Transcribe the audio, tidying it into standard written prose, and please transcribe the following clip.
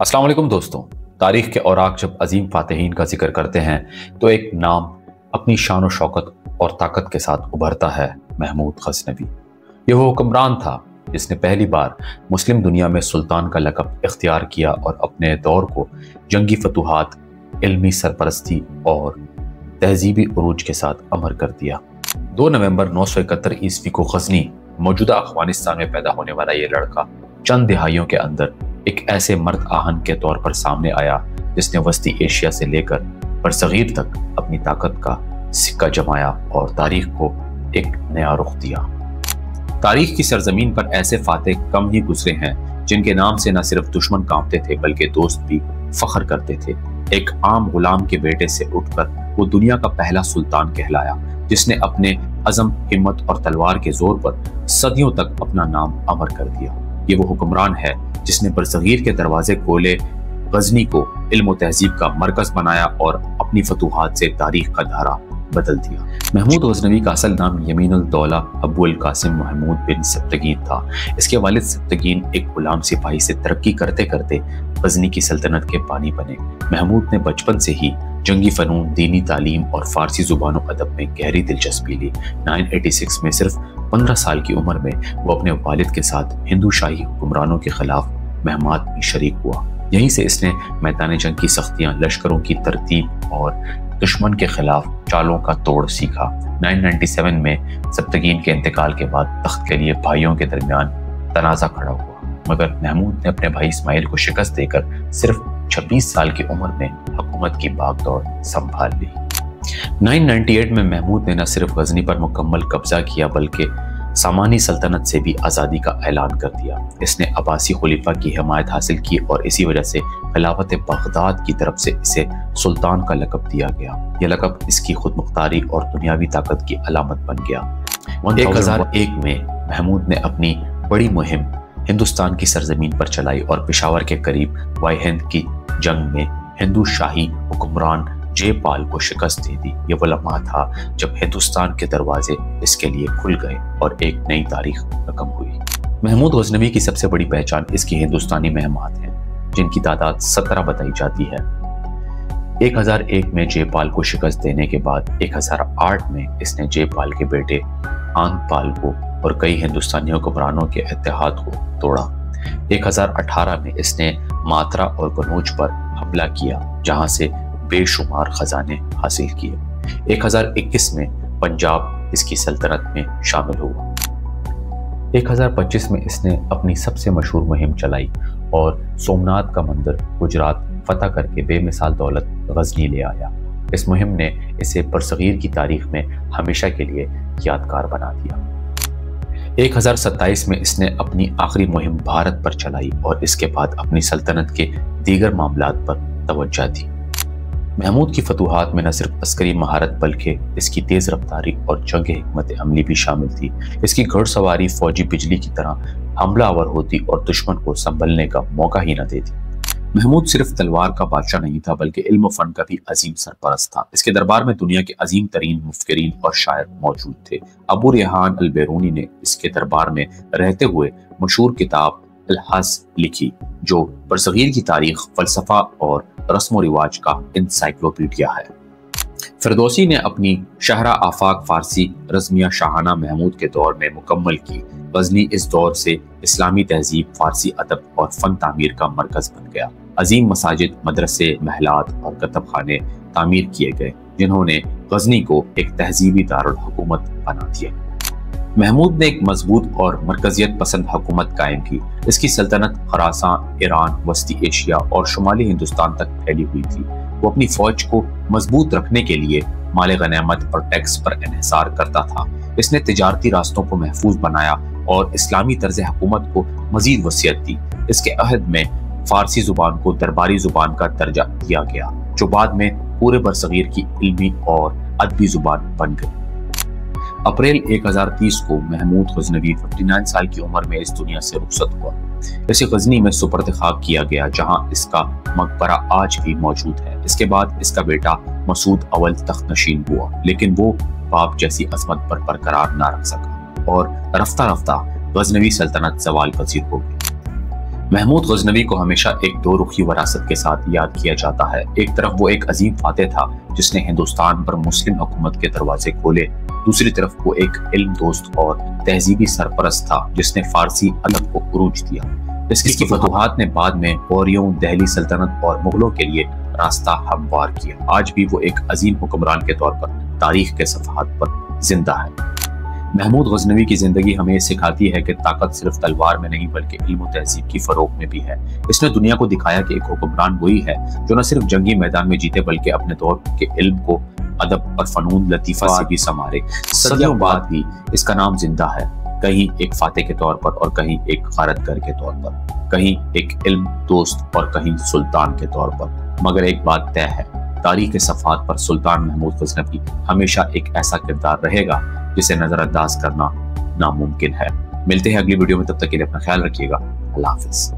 अस्सलाम वालेकुम दोस्तों। तारीख के औराक जब अजीम फातहीन का जिक्र करते हैं तो एक नाम अपनी शान व शौकत और ताकत के साथ उभरता है, महमूद गजनवी। यह वो हुक्मरान था जिसने पहली बार मुस्लिम दुनिया में सुल्तान का लक़ब इख्तियार किया और अपने दौर को जंगी फतूहात, इल्मी सरपरस्ती और तहजीबी उरूज के साथ अमर कर दिया। 2 नवंबर 971 ईस्वी को गजनी, मौजूदा अफगानिस्तान में पैदा होने वाला ये लड़का चंद दिहाइयों के अंदर एक ऐसे मर्द आहन के तौर पर सामने आया जिसने वस्ती एशिया से लेकर बरसगीर तक अपनी ताकत का सिक्का जमाया और तारीख को एक नया रुख दिया। तारीख की सरजमीन पर ऐसे फातेह कम ही गुजरे हैं जिनके नाम से न सिर्फ दुश्मन कांपते थे बल्कि दोस्त भी फख्र करते थे। एक आम गुलाम के बेटे से उठकर वो दुनिया का पहला सुल्तान कहलाया जिसने अपने अज़म, हिम्मत और तलवार के जोर पर सदियों तक अपना नाम अमर कर दिया। ये वो हुक्मरान है जिसने बरसगीर के दरवाजे खोले, गजनी को इल्म व तहजीब का मरकज बनाया और अपनी फतूहात से तारीख का धारा बदल दिया। महमूद गजनवी का असल नाम यमीनुल दौला अबू अल कासिम महमूद बिन सब्तगीन था। इसके वालिद सब्तगीन एक गुलाम सिपाही से तरक्की करते करते गजनी की सल्तनत के बानी बने। महमूद ने बचपन से ही जंगी फनून, दीनी तालीम और फारसी जुबान व अदब में गहरी दिलचस्पी ली। 986 में सिर्फ 15 साल की उम्र में वो अपने वालिद के साथ हिंदू शाही हुक्मरानों के खिलाफ महमात में शरीक हुआ। यहीं से इसने मैदान जंग की सख्तियां, लश्करों की तरतीब और दुश्मन के खिलाफ चालों का तोड़ सीखा। 997 में सब्तगीन के इंतकाल के बाद तख्त के लिए भाइयों के दरमियान तनाज़ा खड़ा हुआ, मगर महमूद ने अपने भाई इस्माइल को शिकस्त देकर सिर्फ 26 साल की उम्र में हुकूमत की बागडोर संभाल ली। 998 में महमूद ने न सिर्फ गजनी पर मुकम्मल कब्जा किया बल्कि सामानी सल्तनत से भी आज़ादी का ऐलान कर दिया। इसने अब्बासी खुलीफा की हिमायत हासिल की और इसी वजह से खिलाफत बगदाद की तरफ से इसे सुल्तान का लक़ब दिया गया। यह लक़ब इसकी खुद मुख्तारी और दुनियावी ताकत की अलामत बन गया। 1001 में महमूद ने अपनी बड़ी मुहिम हिंदुस्तान की सरजमीन पर चलाई और पेशावर के करीब वाई हिंद की जंग में हिंदू शाही हुक्मरान जयपाल को शिकस्त दे दी। ये वो लम्हा था जब हिंदुस्तान के दरवाजे इसके लिए खुल गए और एक नई तारीख रकम हुई। महमूद गजनवी की सबसे बड़ी पहचान इसकी हिंदुस्तानी महमात है जिनकी तादाद 17 बताई जाती है। 1001 में जयपाल को शिकस्त देने के बाद 1008 में इसने जयपाल के बेटे आंगपाल को और कई हिंदुस्तानी हुक्मरानों के इत्तेहाद को तोड़ा। 1018 में इसने मात्रा और कनौज पर हमला किया जहां से बेशुमार खजाने हासिल किए। 1021 में पंजाब इसकी सल्तनत में शामिल हुआ। 1025 में इसने अपनी सबसे मशहूर मुहिम चलाई और सोमनाथ का मंदिर गुजरात फतह करके बेमिसाल दौलत गजनी ले आया। इस मुहिम ने इसे बरसगीर की तारीख में हमेशा के लिए यादगार बना दिया। 1027 में इसने अपनी आखिरी मुहिम भारत पर चलाई और इसके बाद अपनी सल्तनत के दीगर मामलात पर तवज्जो दी। महमूद की फतूहात में न सिर्फ अस्करी महारत बल्कि इसकी तेज रफ्तारी और जंग हिकमत अमली भी शामिल थी। इसकी घुड़सवारी फौजी बिजली की तरह हमलावर होती और दुश्मन को संभलने का मौका ही न देती। महमूद सिर्फ तलवार का बादशाह नहीं था बल्कि इल्म फन का भी अजीम सरपरस्त था। इसके दरबार में दुनिया के अजीम तरीन मुफक्किरीन और शायर मौजूद थे। अबू रेहान अल बैरूनी ने इसके दरबार में रहते हुए मशहूर किताब अल हज़ लिखी जो बरसगीर की तारीख, फलसफा और रस्म व रिवाज का इंसाइक्लोपीडिया है। फिरदौसी ने अपनी शहरा आफाक फारसी रज़मिया शाहाना महमूद के दौर में मुकम्मल की। गजनी इस दौर से इस्लामी तहजीब, फारसी अदब और फन तामीर का मरकज बन गया। अजीम मसाजिद, मदरसे, महलात और कतब खाने तामीर किए गए जिन्होंने गजनी को एक तहजीबी दारुल हुकूमत बना दिया। महमूद ने एक मजबूत और मरकजियत पसंद हुकूमत कायम की। इसकी सल्तनत खरासान, ईरान, वस्ती एशिया और शुमाली हिंदुस्तान तक फैली हुई थी। वो अपनी फौज को मजबूत रखने के लिए माल गनीमत और टैक्स पर इन्हिसार करता था। इसने तिजारती रास्तों को महफूज बनाया और इस्लामी तर्ज हुकूमत को मजीद वसीयत दी। इसके अहद में फारसी जुबान को दरबारी जुबान का दर्जा दिया गया जो बाद में पूरे बरसगीर की इल्मी और अदबी जुबान बन गई। अप्रैल 1030 को महमूद गजनवी 59 साल की उम्र में इस दुनिया से रुखसत हुआ। इसे गजनी में सुपर्द खाक किया गया जहां इसका मकबरा आज भी मौजूद है। इसके बाद इसका बेटा मसूद अव्वल तख्त नशीन हुआ लेकिन वो बाप जैसी अजमत पर बरकरार ना रख सका और रफ्ता रफ्ता गजनवी सल्तनत ज़वाल पजीर हो गई। محمود غزنوی کو ہمیشہ ایک دو رخی وراثت کے ساتھ یاد کیا جاتا ہے۔ ایک طرف وہ ایک عظیم فاتح تھا جس نے ہندوستان پر مسلم حکومت کے دروازے کھولے، دوسری طرف وہ ایک علم دوست اور تہذیبی سرپرست تھا جس نے فارسی ادب کو عروج دیا۔ اس کی فتوحات نے بعد میں موریوں، دہلی سلطنت اور مغلوں کے لیے راستہ ہموار کیا۔ آج بھی وہ ایک عظیم حکمران کے طور پر تاریخ کے صفحات پر زندہ ہے۔ محمود غزنوی کی زندگی ہمیں سکھاتی ہے کہ طاقت صرف تلوار میں نہیں بلکہ علم و تہذیب کی فروغ میں بھی ہے۔ اس نے دنیا کو دکھایا کہ ایک حکمران وہی ہے جو نہ صرف جنگی میدان میں جیتے بلکہ اپنے دور کے علم کو ادب اور فنون لطیفہ سے بھی سنوارے۔ صدیوں بعد بھی اس کا نام زندہ ہے، کہیں ایک فاتح کے طور پر اور کہیں ایک غارتگر کے طور پر، کہیں ایک علم دوست اور کہیں سلطان کے طور پر۔ مگر ایک بات طے ہے، تاریخ کے صفحات پر سلطان محمود غزنوی ہمیشہ ایک ایسا کردار رہے گا جسے نظر انداز کرنا ناممکن ہے۔ ملتے ہیں اگلی ویڈیو میں، تب تک کے لیے اپنا خیال رکھیے گا۔ اللہ حافظ۔